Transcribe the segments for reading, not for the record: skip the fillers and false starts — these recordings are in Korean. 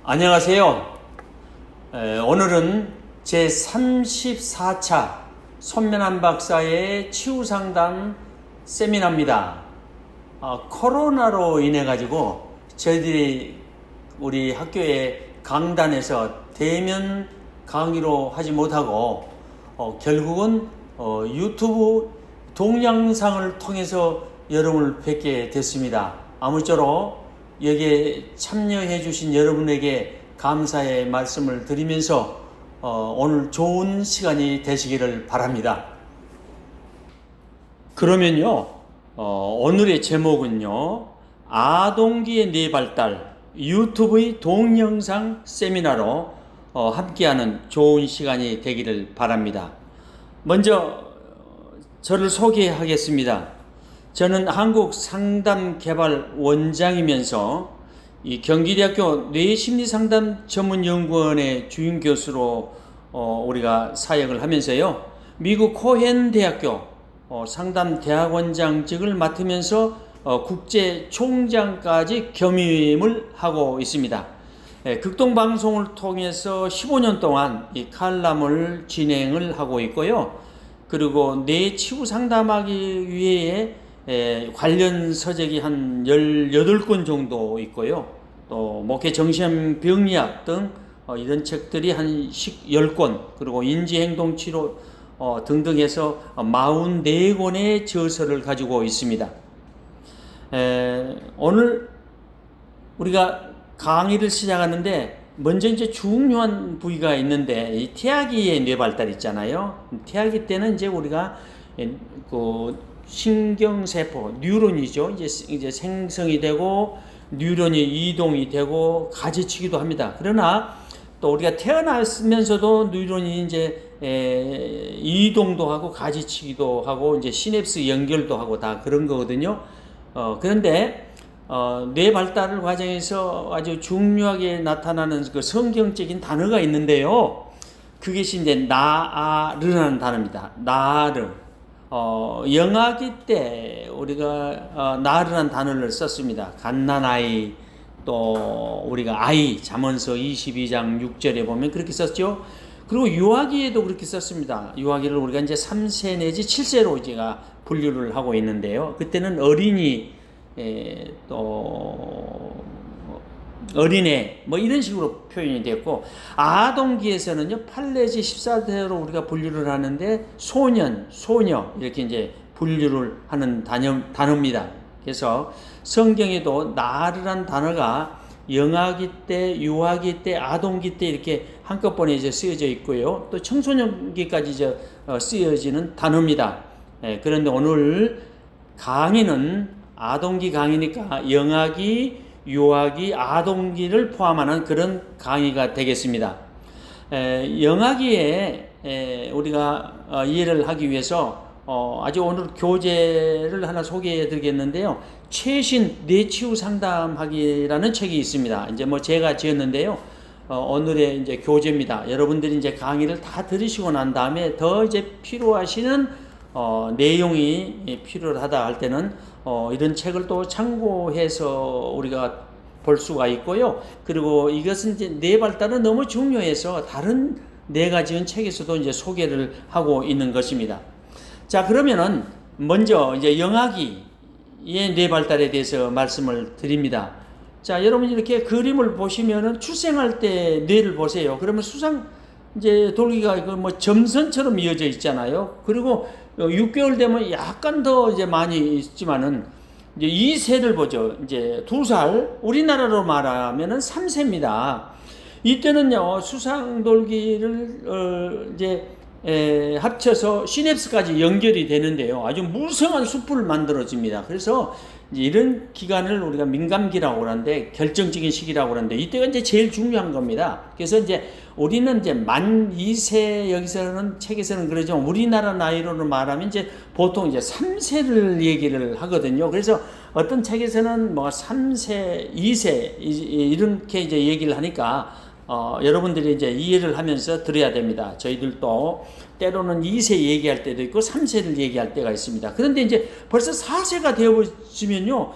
안녕하세요. 오늘은 제34차 손면한 박사의 치유상담 세미나입니다. 코로나로 인해 가지고 저희들이 우리 학교의 강단에서 대면 강의로 하지 못하고 결국은 유튜브 동영상을 통해서 여러분을 뵙게 됐습니다. 아무쪼록 여기에 참여해 주신 여러분에게 감사의 말씀을 드리면서 오늘 좋은 시간이 되시기를 바랍니다. 그러면요, 오늘의 제목은요, 아동기의 뇌발달 유튜브의 동영상 세미나로 함께하는 좋은 시간이 되기를 바랍니다. 먼저 저를 소개하겠습니다. 저는 한국상담개발원장이면서 이 경기대학교 뇌심리상담 전문연구원의 주임 교수로 우리가 사역을 하면서요, 미국 코헨 대학교 상담대학원장직을 맡으면서 국제 총장까지 겸임을 하고 있습니다. 극동방송을 통해서 15년 동안 이 칼럼을 진행을 하고 있고요. 그리고 뇌치유 상담하기 위해 관련 서적이 한 18권 정도 있고요. 또 목회 정신병리학 등 이런 책들이 한 10권, 그리고 인지행동치료 등등 해서 44권의 저서를 가지고 있습니다. 오늘 우리가 강의를 시작하는데 먼저 이제 중요한 부위가 있는데, 이 태아기의 뇌발달 있잖아요. 태아기 때는 이제 우리가 그 신경세포, 뉴런이죠. 이제 생성이 되고 뉴런이 이동이 되고 가지치기도 합니다. 그러나 또 우리가 태어나면서도 뉴런이 이제 이동도 하고 가지치기도 하고 이제 시냅스 연결도 하고 다 그런 거거든요. 그런데 뇌 발달 과정에서 아주 중요하게 나타나는 그 성경적인 단어가 있는데요. 그것이 이제 나아르라는 단어입니다. 나아르. 영아기 때 우리가 나아르라는 단어를 썼습니다. 갓난아이, 또 우리가 아이, 잠언서 22장 6절에 보면 그렇게 썼죠. 그리고 유아기에도 그렇게 썼습니다. 유아기를 우리가 이제 3세 내지 7세로 제가 분류를 하고 있는데요. 그때는 어린이, 또 어린애 뭐 이런 식으로 표현이 됐고, 아동기에서는요 8 내지 14세로 우리가 분류를 하는데 소년, 소녀 이렇게 이제 분류를 하는 단어입니다. 그래서 성경에도 나르란 단어가 영아기 때, 유아기 때, 아동기 때 이렇게 한꺼번에 이제 쓰여져 있고요. 또 청소년기까지 쓰여지는 단어입니다. 그런데 오늘 강의는 아동기 강의니까 영아기, 유아기, 아동기를 포함하는 그런 강의가 되겠습니다. 영아기에 우리가 이해를 하기 위해서 아주 오늘 교재를 하나 소개해 드리겠는데요. 최신 뇌치유 상담하기라는 책이 있습니다. 이제 뭐 제가 지었는데요. 오늘의 이제 교재입니다. 여러분들이 이제 강의를 다 들으시고 난 다음에 더 이제 필요하시는 내용이 필요하다 할 때는 이런 책을 또 참고해서 우리가 볼 수가 있고요. 그리고 이것은 이제 뇌 발달은 너무 중요해서 다른 네 가지의 책에서도 이제 소개를 하고 있는 것입니다. 자, 그러면은 먼저 이제 영아기의 뇌 발달에 대해서 말씀을 드립니다. 자, 여러분 이렇게 그림을 보시면은 출생할 때 뇌를 보세요. 그러면 수상 이제 돌기가 뭐 점선처럼 이어져 있잖아요. 그리고 6개월 되면 약간 더 이제 많이 있지만은 이제 2세를 보죠. 이제 2살, 우리나라로 말하면은 3세입니다. 이때는요, 수상돌기를 이제 합쳐서 시냅스까지 연결이 되는데요. 아주 무성한 숲을 만들어집니다. 그래서 이제 이런 기간을 우리가 민감기라고 그러는데, 결정적인 시기라고 그러는데, 이때가 이제 제일 중요한 겁니다. 그래서 이제 우리는 이제 만 2세, 여기서는 책에서는 그러죠. 우리나라 나이로는 말하면 이제 보통 이제 3세를 얘기를 하거든요. 그래서 어떤 책에서는 뭐 3세, 2세 이렇게 이제 얘기를 하니까 여러분들이 이제 이해를 하면서 들어야 됩니다. 저희들도 때로는 2세 얘기할 때도 있고 3세를 얘기할 때가 있습니다. 그런데 이제 벌써 4세가 되어버리면요,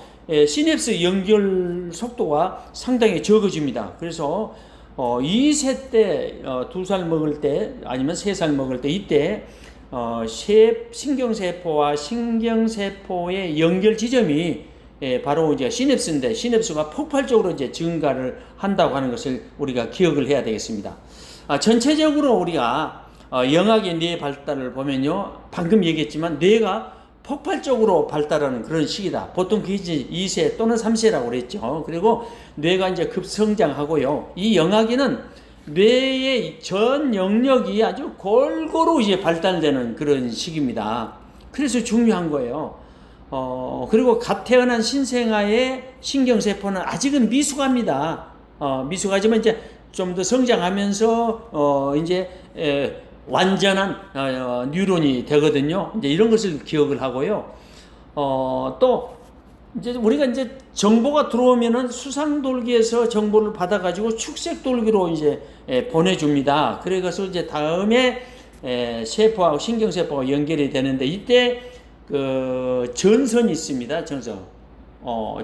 시냅스 연결 속도가 상당히 적어집니다. 그래서 2세 때, 2살 먹을 때 아니면 3살 먹을 때 이때 신경세포와 신경세포의 연결 지점이 바로 이제 시냅스인데 시냅스가 폭발적으로 이제 증가를 한다고 하는 것을 우리가 기억을 해야 되겠습니다. 전체적으로 우리가 영악의 뇌 발달을 보면요, 방금 얘기했지만 뇌가 폭발적으로 발달하는 그런 시기다. 보통 그게 이제 2세 또는 3세라고 그랬죠. 그리고 뇌가 이제 급성장하고요. 이 영악기는 뇌의 전 영역이 아주 골고루 이제 발달되는 그런 시기입니다. 그래서 중요한 거예요. 그리고 갓 태어난 신생아의 신경세포는 아직은 미숙합니다. 미숙하지만 이제 좀 더 성장하면서, 이제, 완전한, 뉴런이 되거든요. 이제 이런 것을 기억을 하고요. 또, 이제 우리가 이제 정보가 들어오면은 수상돌기에서 정보를 받아가지고 축색돌기로 이제 보내줍니다. 그래서 이제 다음에 세포하고 신경세포가 연결이 되는데 이때 그 전선이 있습니다. 전선.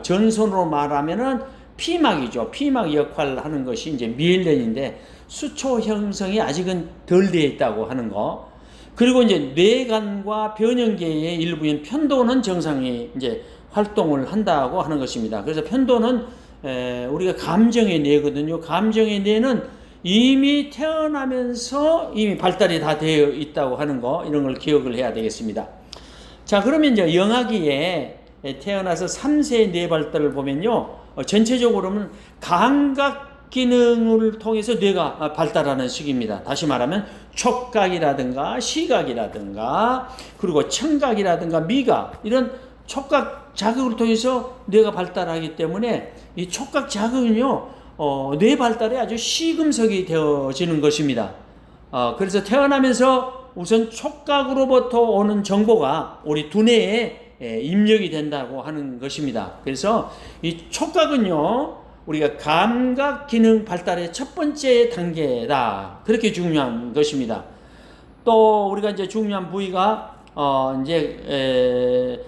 전선으로 말하면은 피막이죠. 피막 역할을 하는 것이 이제 미엘린인데 수초 형성이 아직은 덜 되어 있다고 하는 거. 그리고 이제 뇌간과 변형계의 일부인 편도는 정상이 이제 활동을 한다고 하는 것입니다. 그래서 편도는 우리가 감정의 뇌거든요. 감정의 뇌는 이미 태어나면서 이미 발달이 다 되어 있다고 하는 거, 이런 걸 기억을 해야 되겠습니다. 자, 그러면 이제 영아기에 태어나서 3세 뇌 발달을 보면요, 전체적으로는 감각 기능을 통해서 뇌가 발달하는 시기입니다. 다시 말하면 촉각이라든가 시각이라든가 그리고 청각이라든가 미각, 이런 촉각 자극을 통해서 뇌가 발달하기 때문에 이 촉각 자극은요, 뇌 발달에 아주 시금석이 되어지는 것입니다. 그래서 태어나면서 우선 촉각으로부터 오는 정보가 우리 두뇌에 입력이 된다고 하는 것입니다. 그래서 이 촉각은요, 우리가 감각 기능 발달의 첫 번째 단계다. 그렇게 중요한 것입니다. 또 우리가 이제 중요한 부위가 이제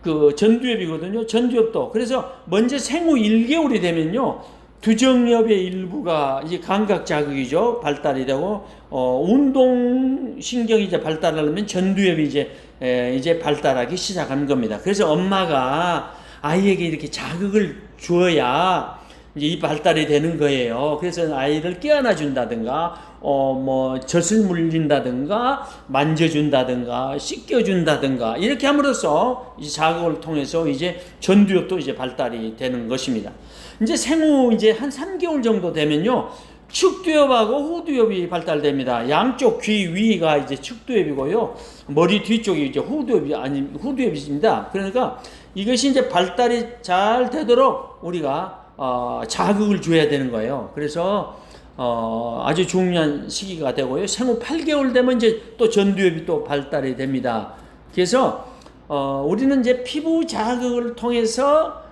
그 전두엽이거든요. 전두엽도. 그래서 먼저 생후 1개월이 되면요, 두정엽의 일부가 이제 감각 자극이죠. 발달이 되고, 운동 신경이 이제 발달하려면 전두엽이 이제 발달하기 시작하는 겁니다. 그래서 엄마가 아이에게 이렇게 자극을 주어야 이제 이 발달이 되는 거예요. 그래서 아이를 깨어나 준다든가, 뭐 젖을 물린다든가, 만져준다든가, 씻겨준다든가, 이렇게 함으로써 이 자극을 통해서 이제 전두엽도 이제 발달이 되는 것입니다. 이제 생후 이제 한 3개월 정도 되면요, 측두엽하고 후두엽이 발달됩니다. 양쪽 귀 위가 이제 측두엽이고요, 머리 뒤쪽이 이제 후두엽입니다. 그러니까 이것이 이제 발달이 잘 되도록 우리가 자극을 줘야 되는 거예요. 그래서 아주 중요한 시기가 되고요. 생후 8개월 되면 이제 또 전두엽이 또 발달이 됩니다. 그래서 우리는 이제 피부 자극을 통해서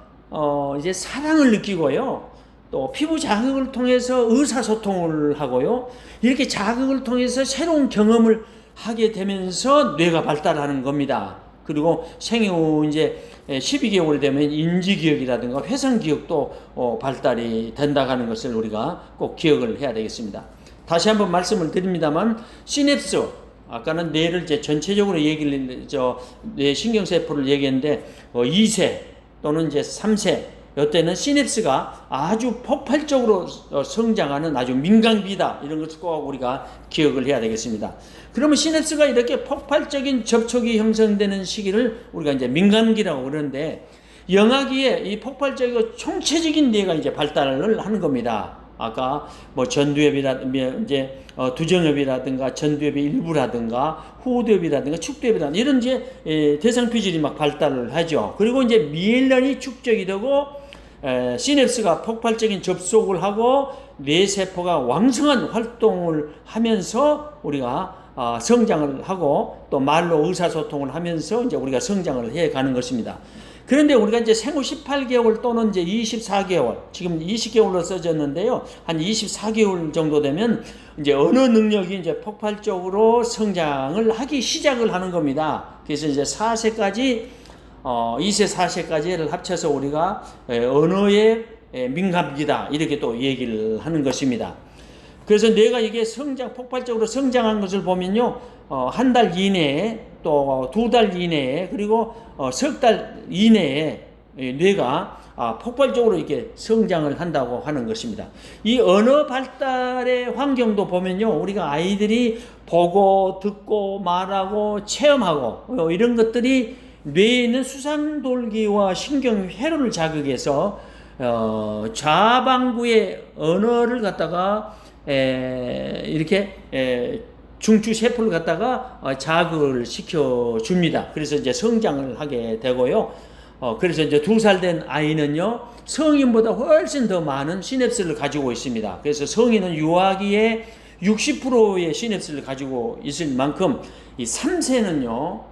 이제 사랑을 느끼고요. 또 피부 자극을 통해서 의사소통을 하고요. 이렇게 자극을 통해서 새로운 경험을 하게 되면서 뇌가 발달하는 겁니다. 그리고 생후 이제 12개월 되면 인지기억이라든가 회상기억도 발달이 된다고 하는 것을 우리가 꼭 기억을 해야 되겠습니다. 다시 한번 말씀을 드립니다만, 시냅스, 아까는 뇌를 이제 전체적으로 뇌 신경세포를 얘기했는데, 2세 또는 이제 3세, 이때는 시냅스가 아주 폭발적으로 성장하는 아주 민간기다. 이런 것을 꼭 우리가 기억을 해야 되겠습니다. 그러면 시냅스가 이렇게 폭발적인 접촉이 형성되는 시기를 우리가 이제 민간기라고 그러는데, 영아기에 이 폭발적이고 총체적인 뇌가 이제 발달을 하는 겁니다. 아까 뭐 전두엽이라든가 이제 두정엽이라든가 전두엽의 일부라든가 후두엽이라든가 축두엽이라든가 이런 이제 대상피질이 막 발달을 하죠. 그리고 이제 미엘린이 축적이 되고 시냅스가 폭발적인 접속을 하고 뇌세포가 왕성한 활동을 하면서 우리가 성장을 하고 또 말로 의사소통을 하면서 이제 우리가 성장을 해 가는 것입니다. 그런데 우리가 이제 생후 18개월 또는 이제 24개월, 지금 20개월로 써졌는데요, 한 24개월 정도 되면 이제 언어 능력이 이제 폭발적으로 성장을 하기 시작을 하는 겁니다. 그래서 이제 4세까지 2세, 4세까지를 합쳐서 우리가 언어의 민감기다 이렇게 또 얘기를 하는 것입니다. 그래서 뇌가 이게 폭발적으로 성장한 것을 보면요, 한 달 이내에 또 2달 이내에 그리고 석 달 이내에 뇌가 폭발적으로 이렇게 성장을 한다고 하는 것입니다. 이 언어 발달의 환경도 보면요, 우리가 아이들이 보고 듣고 말하고 체험하고 이런 것들이 뇌에 있는 수상돌기와 신경 회로를 자극해서 좌방구의 언어를 갖다가 이렇게 중추 세포를 갖다가 자극을 시켜줍니다. 그래서 이제 성장을 하게 되고요. 그래서 이제 2살 된 아이는요, 성인보다 훨씬 더 많은 시냅스를 가지고 있습니다. 그래서 성인은 유아기에 60%의 시냅스를 가지고 있을 만큼 이 3세는요,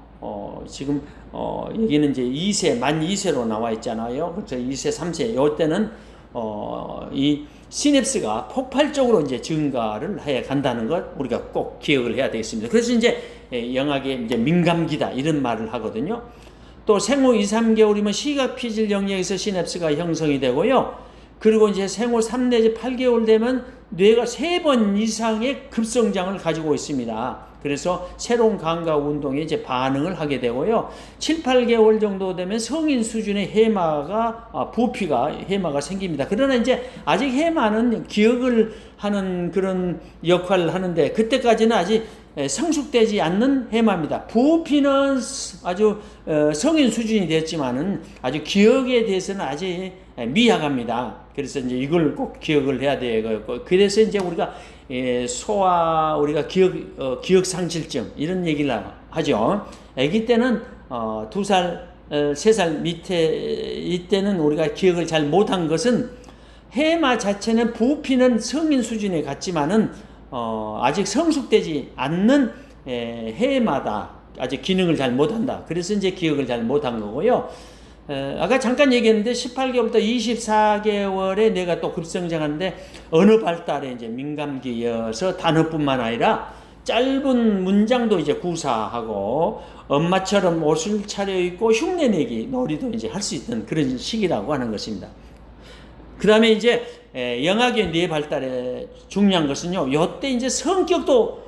지금 여기는 이제 2세, 만 2세로 나와 있잖아요. 그래서 2세, 3세, 요때는 이 시냅스가 폭발적으로 이제 증가를 해 간다는 것 우리가 꼭 기억을 해야 되겠습니다. 그래서 이제 영악의 이제 민감기다 이런 말을 하거든요. 또 생후 2, 3개월이면 시각 피질 영역에서 시냅스가 형성이 되고요. 그리고 이제 생후 3 내지 8개월 되면 뇌가 3번 이상의 급성장을 가지고 있습니다. 그래서 새로운 감각 운동에 이제 반응을 하게 되고요. 7, 8개월 정도 되면 성인 수준의 해마가 해마가 생깁니다. 그러나 이제 아직 해마는 기억을 하는 그런 역할을 하는데 그때까지는 아직 성숙되지 않는 해마입니다. 부피는 아주 성인 수준이 됐지만은 아주 기억에 대해서는 아직 미약합니다. 그래서 이제 이걸 꼭 기억을 해야 되고, 그래서 이제 우리가 소아 우리가 기억 상실증 이런 얘기를 하죠. 아기 때는 2살, 3살 밑에 이때는 우리가 기억을 잘 못한 것은 해마 자체는 부피는 성인 수준에 같지만은 아직 성숙되지 않는 해마다. 아직 기능을 잘 못한다. 그래서 이제 기억을 잘 못한 거고요. 아까 잠깐 얘기했는데 18개월부터 24개월에 뇌가 또 급성장하는데 언어 발달에 이제 민감기여서 단어뿐만 아니라 짧은 문장도 이제 구사하고 엄마처럼 옷을 차려입고 흉내내기 놀이도 이제 할 수 있는 그런 시기라고 하는 것입니다. 그 다음에 이제 영악의 뇌 발달에 중요한 것은요, 요때 이제 성격도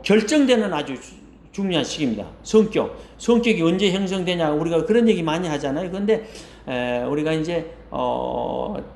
결정되는 아주 중요한 시기입니다. 성격이 언제 형성되냐, 우리가 그런 얘기 많이 하잖아요. 그런데 우리가 이제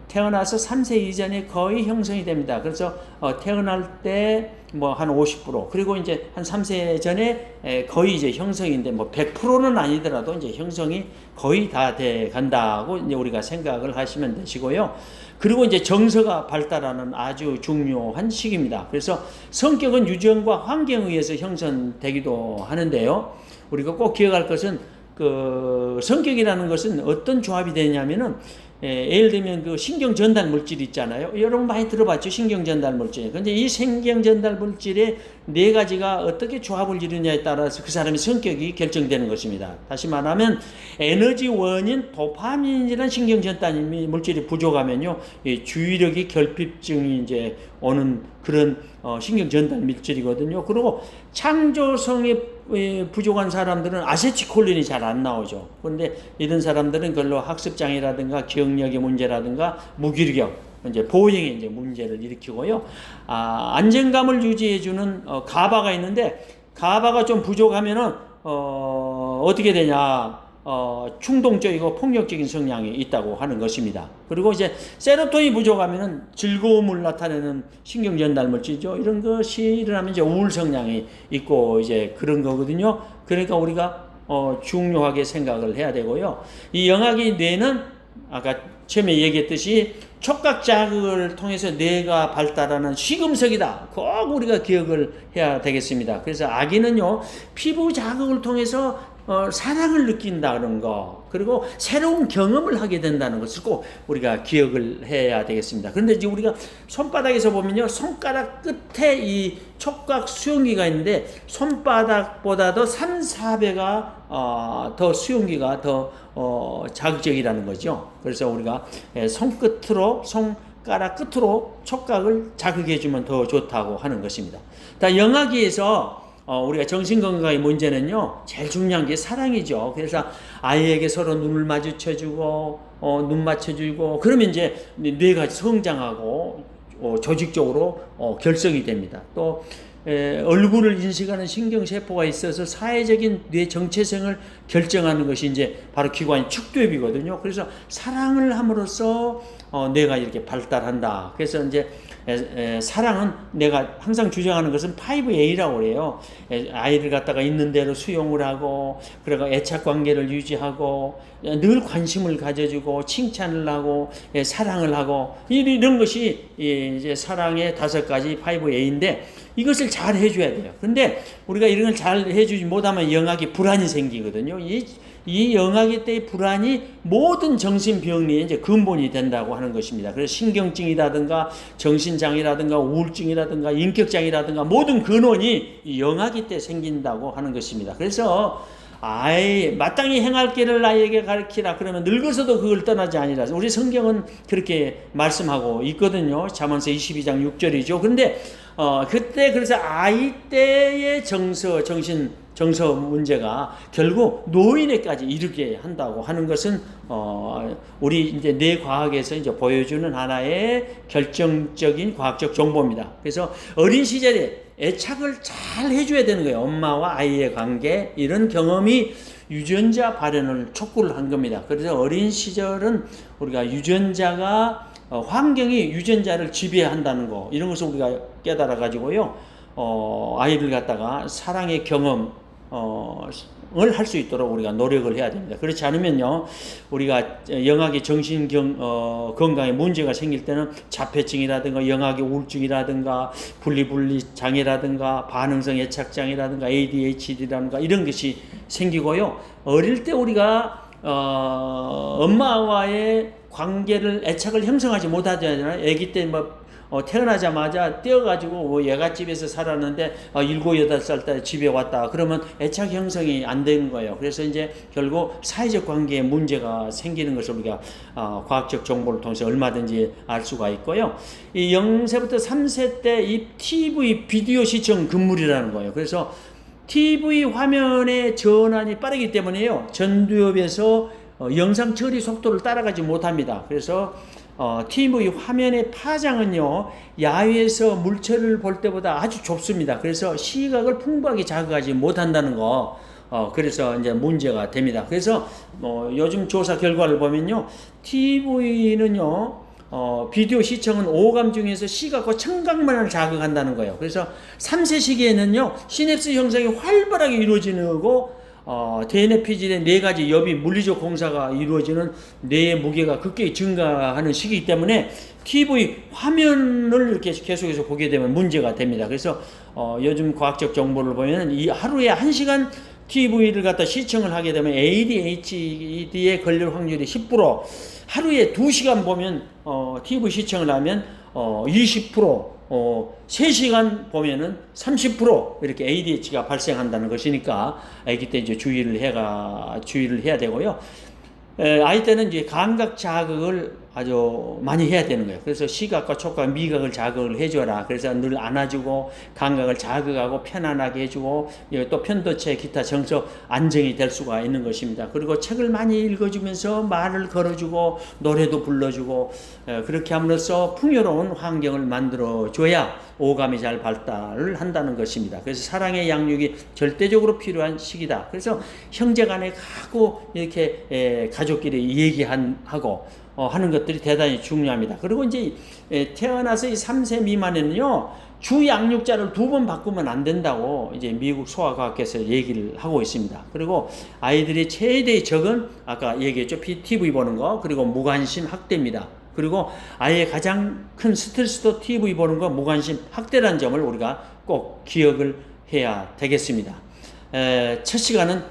태어나서 3세 이전에 거의 형성이 됩니다. 그래서 태어날 때 뭐 한 50%, 그리고 이제 한 3세 전에 거의 이제 형성인데 뭐 100%는 아니더라도 이제 형성이 거의 다 돼 간다고 이제 우리가 생각을 하시면 되시고요. 그리고 이제 정서가 발달하는 아주 중요한 시기입니다. 그래서 성격은 유전과 환경에 의해서 형성되기도 하는데요. 우리가 꼭 기억할 것은 그 성격이라는 것은 어떤 조합이 되냐면은 예를 들면 그 신경 전달 물질 있잖아요. 여러분 많이 들어봤죠? 신경 전달 물질. 근데 이 신경 전달 물질의 4가지가 어떻게 조합을 이루냐에 따라서 그 사람의 성격이 결정되는 것입니다. 다시 말하면 에너지 원인 도파민이라는 신경 전달 물질이 부족하면요, 주의력이 결핍증이 이제 오는 그런 신경 전달 물질이거든요. 그리고 창조성이 부족한 사람들은 아세틸콜린이 잘 안 나오죠. 그런데 이런 사람들은 별로 학습장애라든가 기억력의 문제라든가 무기력, 이제 보행에 이제 문제를 일으키고요. 안정감을 유지해주는 가바가 있는데 가바가 좀 부족하면은 어떻게 되냐? 충동적이고 폭력적인 성향이 있다고 하는 것입니다. 그리고 이제 세로토닌이 부족하면은 즐거움을 나타내는 신경 전달 물질이죠. 이런 것이 일어나면 이제 우울 성향이 있고 이제 그런 거거든요. 그러니까 우리가 중요하게 생각을 해야 되고요. 이 영악의 뇌는 아까 처음에 얘기했듯이 촉각 자극을 통해서 뇌가 발달하는 시금석이다. 꼭 우리가 기억을 해야 되겠습니다. 그래서 아기는요, 피부 자극을 통해서 사랑을 느낀다는 거, 그리고 새로운 경험을 하게 된다는 것을 꼭 우리가 기억을 해야 되겠습니다. 그런데 이제 우리가 손바닥에서 보면요, 손가락 끝에 이 촉각 수용기가 있는데 손바닥보다도 3, 4배가 더 수용기가 더 자극적이라는 거죠. 그래서 우리가 손가락 끝으로 촉각을 자극해주면 더 좋다고 하는 것입니다. 영악기에서 우리가 정신건강의 문제는요, 제일 중요한 게 사랑이죠. 그래서 아이에게 서로 눈을 마주쳐주고, 눈 맞춰주고, 그러면 이제 뇌가 성장하고, 조직적으로 결석이 됩니다. 또, 얼굴을 인식하는 신경세포가 있어서 사회적인 뇌 정체성을 결정하는 것이 이제 바로 기관이 축두엽이거든요. 그래서 사랑을 함으로써 뇌가 이렇게 발달한다. 그래서 이제 사랑은 내가 항상 주장하는 것은 5A라고 그래요. 아이를 갖다가 있는 대로 수용을 하고, 그리고 애착 관계를 유지하고, 늘 관심을 가져주고, 칭찬을 하고, 사랑을 하고, 이런 것이 이제 사랑의 5가지 5A인데, 이것을 잘 해줘야 돼요. 근데 우리가 이런 걸 잘 해주지 못하면 영악이 불안이 생기거든요. 이 영악의 때의 불안이 모든 정신병리의 이제 근본이 된다고 하는 것입니다. 그래서 신경증이라든가 정신장애라든가 우울증이라든가 인격장애라든가 모든 근원이 이 영악의 때 생긴다고 하는 것입니다. 그래서 마땅히 행할 길을 아이에게 가르치라. 그러면 늙어서도 그걸 떠나지 아니라. 우리 성경은 그렇게 말씀하고 있거든요. 잠언서 22장 6절이죠. 그런데 그때 그래서 아이 때의 정서 문제가 결국 노인에까지 이르게 한다고 하는 것은 우리 이제 뇌과학에서 이제 보여주는 하나의 결정적인 과학적 정보입니다. 그래서 어린 시절에 애착을 잘 해줘야 되는 거예요. 엄마와 아이의 관계, 이런 경험이 유전자 발현을 촉구를 한 겁니다. 그래서 어린 시절은 우리가 유전자가 환경이 유전자를 지배한다는 거, 이런 것을 우리가 깨달아 가지고요, 아이를 갖다가 사랑의 경험 을 할 수 있도록 우리가 노력을 해야 됩니다. 그렇지 않으면요, 우리가 영악의 건강에 문제가 생길 때는 자폐증이라든가 영악의 우울증이라든가 분리분리 장애라든가 반응성 애착 장애라든가 ADHD라든가 이런 것이 생기고요. 어릴 때 우리가 엄마와의 관계를 애착을 형성하지 못하잖아요. 아기 때 태어나자마자 떼어가지고 예갓집에서 살았는데 7, 8살 때 집에 왔다. 그러면 애착 형성이 안 되는 거예요. 그래서 이제 결국 사회적 관계에 문제가 생기는 것을 우리가 과학적 정보를 통해서 얼마든지 알 수가 있고요. 이 0세부터 3세 때 이 TV 비디오 시청 금물이라는 거예요. 그래서 TV 화면의 전환이 빠르기 때문에요, 전두엽에서 영상 처리 속도를 따라가지 못합니다. 그래서 TV 화면의 파장은요, 야외에서 물체를 볼 때보다 아주 좁습니다. 그래서 시각을 풍부하게 자극하지 못한다는 거, 그래서 이제 문제가 됩니다. 그래서 요즘 조사 결과를 보면요, TV는요, 비디오 시청은 오감 중에서 시각과 청각만을 자극한다는 거예요. 그래서 3세 시기에는요, 시냅스 형성이 활발하게 이루어지고, 대뇌 피질의 4가지 엽이 물리적 공사가 이루어지는 뇌의 무게가 급격히 증가하는 시기이기 때문에 TV 화면을 이렇게 계속해서 보게 되면 문제가 됩니다. 그래서 요즘 과학적 정보를 보면 이 하루에 1시간 TV를 갖다 시청을 하게 되면 ADHD에 걸릴 확률이 10%, 하루에 2시간 보면 TV 시청을 하면 20%, 3시간 보면은 30% 이렇게 ADHD가 발생한다는 것이니까 아기 때 이제 주의를 해야 되고요. 아이 때는 이제 감각 자극을 아주 많이 해야 되는 거예요. 그래서 시각과 촉각, 미각을 자극을 해줘라. 그래서 늘 안아주고 감각을 자극하고 편안하게 해주고, 또 편도체 기타 정서 안정이 될 수가 있는 것입니다. 그리고 책을 많이 읽어주면서 말을 걸어주고 노래도 불러주고, 그렇게 함으로써 풍요로운 환경을 만들어줘야 오감이 잘 발달을 한다는 것입니다. 그래서 사랑의 양육이 절대적으로 필요한 시기다. 그래서 형제간에 가고 이렇게 가족끼리 얘기하고 하는 것들이 대단히 중요합니다. 그리고 이제 태어나서 이 3세 미만에는요, 주 양육자를 2번 바꾸면 안 된다고 이제 미국 소아과학회에서 얘기를 하고 있습니다. 그리고 아이들이 최대의 적은 아까 얘기했죠, TV 보는 거, 그리고 무관심 학대입니다. 그리고 아이의 가장 큰 스트레스도 TV 보는 거, 무관심 학대라는 점을 우리가 꼭 기억을 해야 되겠습니다. 첫 시간은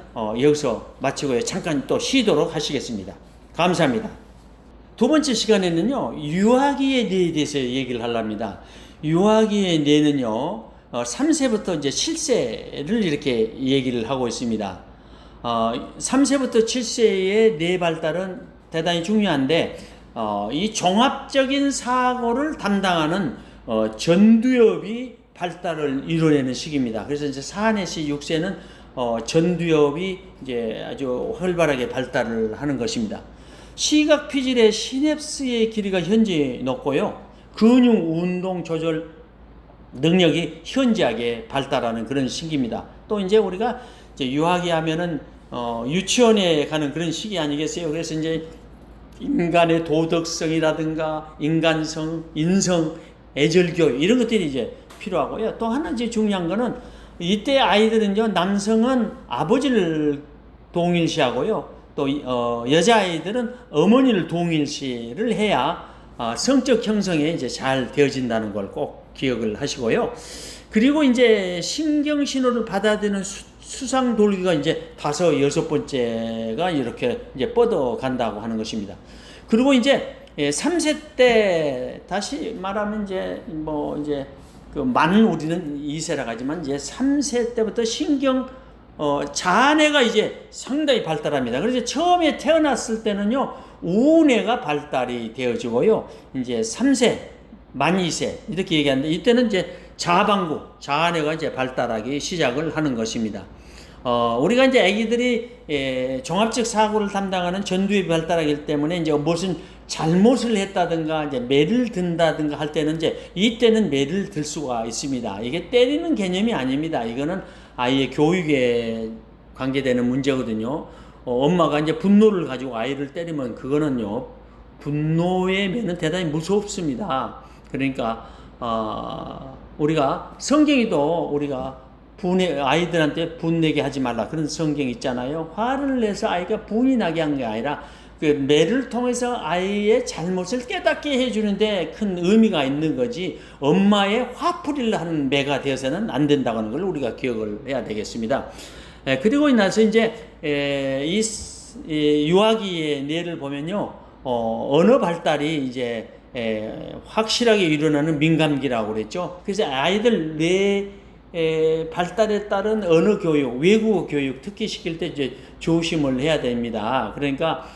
여기서 마치고요, 잠깐 또 쉬도록 하시겠습니다. 감사합니다. 두 번째 시간에는요, 유아기의 뇌에 대해서 얘기를 하려합니다. 유아기의 뇌는요, 3세부터 이제 7세를 이렇게 얘기를 하고 있습니다. 3세부터 7세의 뇌 발달은 대단히 중요한데, 이 종합적인 사고를 담당하는 전두엽이 발달을 이뤄내는 시기입니다. 그래서 이제 4내시 6세는 전두엽이 이제 아주 활발하게 발달을 하는 것입니다. 시각 피질의 시냅스의 길이가 현재 높고요. 근육 운동 조절 능력이 현저하게 발달하는 그런 시기입니다. 또 이제 우리가 이제 유아기 하면은 유치원에 가는 그런 시기 아니겠어요? 그래서 이제 인간의 도덕성이라든가 인간성, 인성, 애절교육 이런 것들이 이제 필요하고요. 또 하나 이제 중요한 거는 이때 아이들은요, 남성은 아버지를 동일시하고요, 또 여자아이들은 어머니를 동일시를 해야 성적 형성에 이제 잘 되어진다는 걸 꼭 기억을 하시고요. 그리고 이제 신경 신호를 받아들이는 수상 돌기가 이제 5, 6번째가 이렇게 이제 뻗어 간다고 하는 것입니다. 그리고 이제 3세 때 다시 말하면 이제 이제 우리는 2세라고 하지만 이제 3세 때부터 신경 자아내가 이제 상당히 발달합니다. 그래서 처음에 태어났을 때는요, 우뇌가 발달이 되어지고요, 이제 3세, 만 2세 이렇게 얘기하는데, 이때는 이제 자방구, 자아내가 이제 발달하기 시작을 하는 것입니다. 우리가 이제 아기들이 종합적 사고를 담당하는 전두엽이 발달하기 때문에 이제 무슨 잘못을 했다든가 이제 매를 든다든가 할 때는 이제 이때는 매를 들 수가 있습니다. 이게 때리는 개념이 아닙니다. 이거는 아이의 교육에 관계되는 문제거든요. 엄마가 이제 분노를 가지고 아이를 때리면 그거는요, 분노의 매는 대단히 무섭습니다. 그러니까 우리가 성경에도 우리가 아이들한테 분내게 하지 말라 그런 성경 있잖아요. 화를 내서 아이가 분이 나게 한 게 아니라 그 매를 통해서 아이의 잘못을 깨닫게 해주는데 큰 의미가 있는 거지, 엄마의 화풀이를 하는 매가 되어서는 안 된다고 하는 걸 우리가 기억을 해야 되겠습니다. 그리고 나서 이제 이 유아기의 뇌를 보면요, 언어 발달이 이제 확실하게 일어나는 민감기라고 그랬죠. 그래서 아이들 뇌 발달에 따른 언어 교육, 외국어 교육 특히 시킬 때 이제 조심을 해야 됩니다. 그러니까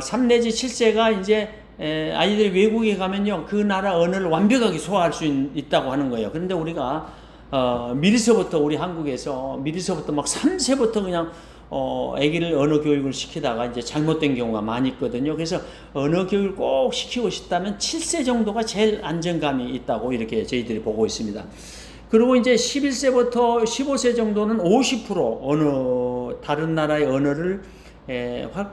3 내지 7세가 이제 아이들이 외국에 가면요, 그 나라 언어를 완벽하게 소화할 수 있다고 하는 거예요. 그런데 우리가 미리서부터 우리 한국에서 미리서부터 막 3세부터 그냥 아기를 언어 교육을 시키다가 이제 잘못된 경우가 많이 있거든요. 그래서 언어 교육을 꼭 시키고 싶다면 7세 정도가 제일 안정감이 있다고 이렇게 저희들이 보고 있습니다. 그리고 이제 11세부터 15세 정도는 50% 다른 나라의 언어를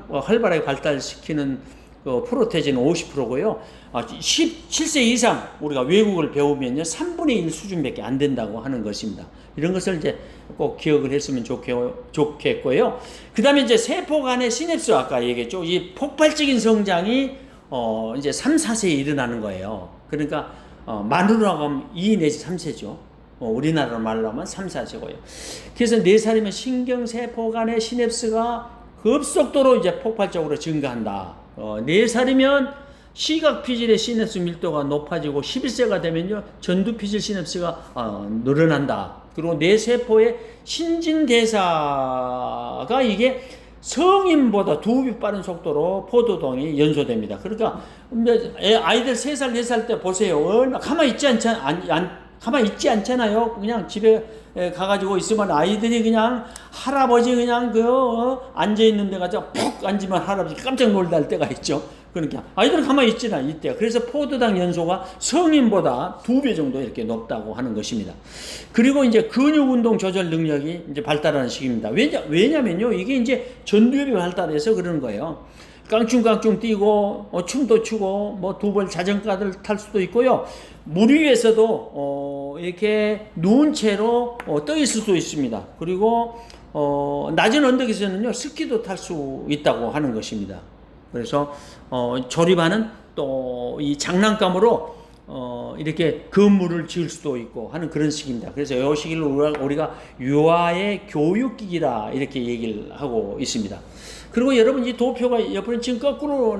활발하게 발달시키는 프로테지는 50%고요. 17세 이상 우리가 외국어를 배우면요, 3분의 1 수준밖에 안 된다고 하는 것입니다. 이런 것을 이제 꼭 기억을 했으면 좋겠고요. 그 다음에 이제 세포 간의 시냅스, 아까 얘기했죠. 이 폭발적인 성장이 이제 3, 4세에 일어나는 거예요. 그러니까 만으로 하면 2 내지 3세죠. 우리나라 말로 하면 3, 4세고요. 그래서 4살이면 신경세포 간의 시냅스가 급속도로 이제 폭발적으로 증가한다. 4살이면 시각피질의 시냅스 밀도가 높아지고 11세가 되면요, 전두피질 시냅스가 늘어난다. 그리고 뇌세포의 신진대사가 이게 성인보다 2배 빠른 속도로 포도당이 연소됩니다. 그러니까 아이들 3살, 4살 때 보세요. 가만히 있지 않잖아요. 그냥 집에 가가지고 있으면 아이들이 그냥 할아버지 그냥 앉아있는 데 가서 푹 앉으면 할아버지 깜짝 놀랄 할 때가 있죠. 그러니까 아이들은 가만히 있지는 이때요. 그래서 포도당 연소가 성인보다 2배 정도 이렇게 높다고 하는 것입니다. 그리고 이제 근육 운동 조절 능력이 이제 발달하는 시기입니다. 왜냐면요, 이게 이제 전두엽이 발달해서 그러는 거예요. 깡충깡충 뛰고 춤도 추고 뭐 2벌 자전거를 탈 수도 있고요. 물 위에서도 이렇게 누운 채로 떠 있을 수도 있습니다. 그리고 낮은 언덕에서는요, 스키도 탈 수 있다고 하는 것입니다. 그래서 조립하는 또 이 장난감으로 이렇게 건물을 지을 수도 있고 하는 그런 시기입니다. 그래서 이 시기를 우리가 유아의 교육기기라 이렇게 얘기를 하고 있습니다. 그리고 여러분, 이 도표가 옆으로 지금 거꾸로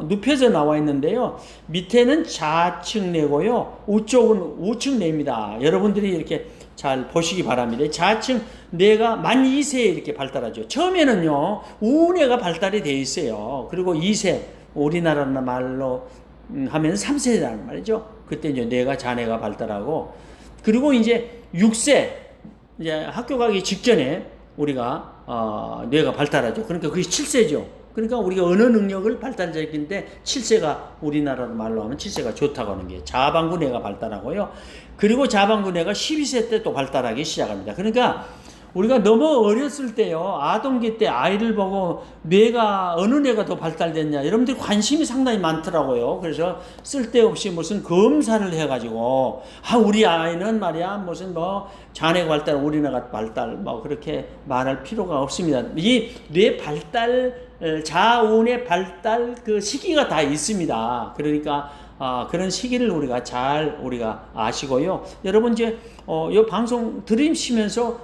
눕혀서 나와 있는데요, 밑에는 좌측 뇌고요, 우쪽은 우측 뇌입니다. 여러분들이 이렇게 잘 보시기 바랍니다. 좌측 뇌가 만 2세에 이렇게 발달하죠. 처음에는요, 우뇌가 발달이 되어 있어요. 그리고 2세, 우리나라 말로 하면 3세라는 말이죠. 그때 이제 뇌가 자뇌가 발달하고, 그리고 이제 6세 이제 학교 가기 직전에 우리가 뇌가 발달하죠. 그러니까 그게 7세죠. 그러니까 우리가 언어 능력을 발달시키는데 7세가 우리나라 말로 하면 7세가 좋다고 하는 게 자반구 뇌가 발달하고요. 그리고 자반구 뇌가 12세 때 또 발달하기 시작합니다. 그러니까 우리가 너무 어렸을 때요, 아동기 때 아이를 보고 뇌가 어느 뇌가 더 발달됐냐 여러분들이 관심이 상당히 많더라고요. 그래서 쓸데없이 무슨 검사를 해가지고 우리 아이는 말이야 무슨 뭐 자뇌 발달 우리뇌가 발달 뭐 그렇게 말할 필요가 없습니다. 이 뇌 발달 자운의 발달 그 시기가 다 있습니다. 그러니까 그런 시기를 우리가 아시고요. 여러분 이제 이 방송 들으시면서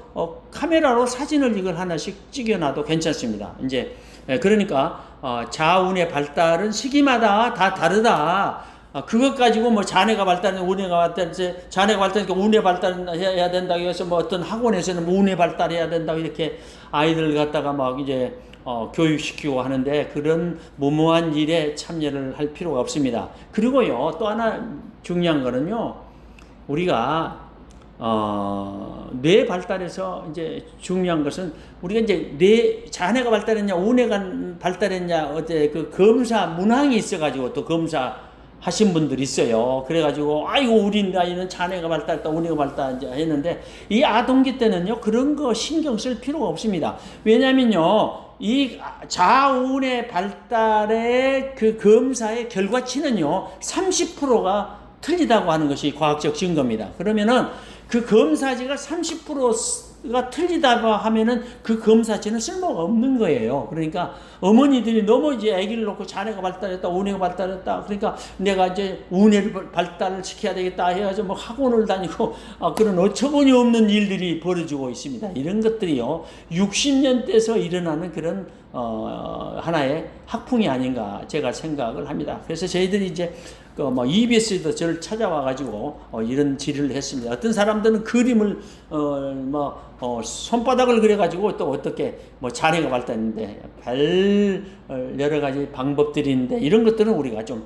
카메라로 사진을 이걸 하나씩 찍어놔도 괜찮습니다. 이제 그러니까 자운의 발달은 시기마다 다 다르다. 그것 가지고 뭐 자네가 발달했는데 우뇌가 발달했는데 자네가 발달했으니까 우뇌 발달해야 된다고 해서 뭐 어떤 학원에서는 우뇌 발달해야 된다고 이렇게 아이들 갖다가 막 이제 교육시키고 하는데 그런 무모한 일에 참여를 할 필요가 없습니다. 그리고요, 또 하나 중요한 거는요, 우리가 뇌 발달에서 이제 중요한 것은 우리가 이제 뇌 자네가 발달했냐 우뇌가 발달했냐 어제 그 검사 문항이 있어가지고 또 검사 하신 분들이 있어요. 그래가지고 아이고 우리 아이는 자네가 발달했다 우뇌가 발달했다 했는데 이 아동기 때는요 그런 거 신경 쓸 필요가 없습니다. 왜냐면요 이 자운의 발달의 그 검사의 결과치는요 30%가 틀리다고 하는 것이 과학적 증거입니다. 그러면은 그 검사지가 30%가 틀리다고 하면은 그 검사지는 쓸모가 없는 거예요. 그러니까 어머니들이 너무 이제 아기를 놓고 자네가 발달했다, 우뇌가 발달했다. 그러니까 내가 이제 우뇌를 발달을 시켜야 되겠다 해가지고 뭐 학원을 다니고 그런 어처구니 없는 일들이 벌어지고 있습니다. 이런 것들이요 60년대에서 일어나는 그런 하나의 학풍이 아닌가 제가 생각을 합니다. 그래서 저희들이 이제 EBS에도 저를 찾아와가지고 이런 질의를 했습니다. 어떤 사람들은 그림을 손바닥을 그려가지고 또 어떻게 자네가 발달했는데 여러 가지 방법들이 있는데 이런 것들은 우리가 좀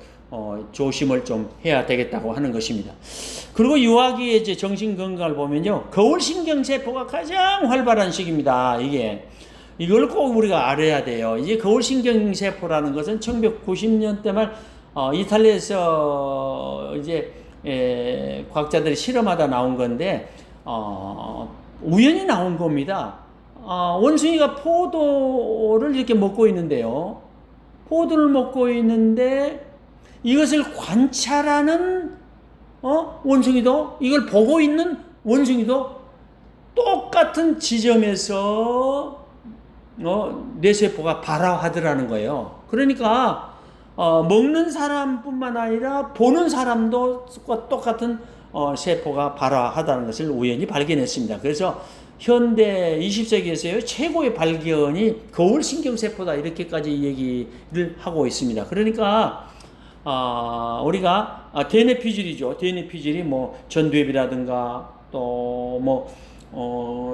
조심을 좀 해야 되겠다고 하는 것입니다. 그리고 유아기의 이제 정신 건강을 보면요 거울 신경세포가 가장 활발한 시기입니다. 이걸 꼭 우리가 알아야 돼요. 이제 거울 신경세포라는 것은 1990년대 말 이탈리아에서 이제 과학자들이 실험하다 나온 건데 우연히 나온 겁니다. 원숭이가 포도를 이렇게 먹고 있는데요. 포도를 먹고 있는데 이것을 관찰하는 원숭이도 이걸 보고 있는 원숭이도 똑같은 지점에서 뇌세포가 발화하더라는 거예요. 그러니까 먹는 사람뿐만 아니라 보는 사람도 똑같은 세포가 발화하다는 것을 우연히 발견했습니다. 그래서 현대 20세기에서요 최고의 발견이 거울 신경세포다 이렇게까지 얘기를 하고 있습니다. 그러니까 우리가 대뇌피질이죠. 대뇌피질이 뭐 전두엽이라든가 또